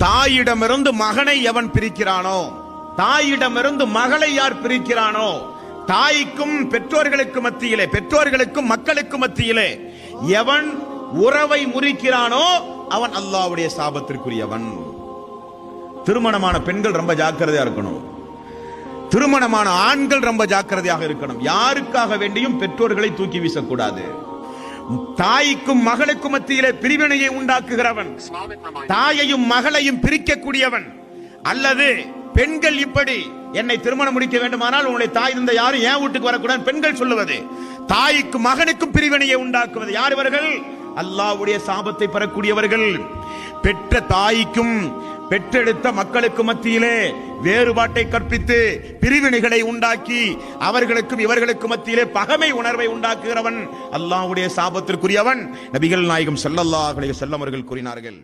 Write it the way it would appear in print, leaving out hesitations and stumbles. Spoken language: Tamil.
தாயிடமிருந்து மகனை எவன் பிரிக்கிறானோ, தாயிடமிருந்து மகளை யார் பிரிக்கிறானோ, தாய்க்கும் பெற்றோர்களுக்கு மத்தியிலே, பெற்றோர்களுக்கும் மக்களுக்கு மத்தியிலே எவன் உறவை முறிக்கிறானோ அவன் அல்லாஹ்வுடைய சாபத்திற்குரியவன். திருமணமான பெண்கள் ரொம்ப ஜாக்கிரதையா இருக்கணும். திருமணமான ஆண்கள் ரொம்ப ஜாக்கிரதையாக இருக்கணும். யாருக்காக வேண்டியும் பெற்றோர்களை தூக்கி வீசக்கூடாது. தாய்க்கும் மகளுக்கும் மத்தியிலே பிரிவினையை உண்டாக்குகிறவன், தாயையும் மகளையும் பிரிக்கக்கூடியவன், அல்லது பெண்கள் இப்படி என்னை திருமணம் முடிக்க வேண்டுமானால் உன்னுடைய தாய் இருந்த யாரும் ஏன் வீட்டுக்கு வரக்கூடாது பெண்கள் சொல்லுவது, தாய்க்கும் மகனுக்கும் பிரிவினையை உண்டாக்குவது யார்? இவர்கள் அல்லாஹ்வுடைய சாபத்தை பெறக்கூடியவர்கள். பெற்ற தாய்க்கும் பெற்றெடுத்த மக்களுக்கு மத்தியிலே வேறுபாட்டை கற்பித்து பிரிவினைகளை உண்டாக்கி அவர்களுக்கும் இவர்களுக்கு மத்தியிலே பகைமை உணர்வை உண்டாக்குகிறவன் அல்லாஹ்வுடைய சாபத்திற்குரியவன். நபிகள் நாயகம் ஸல்லல்லாஹு அலைஹி வஸல்லம் அவர்கள் கூறினார்கள்.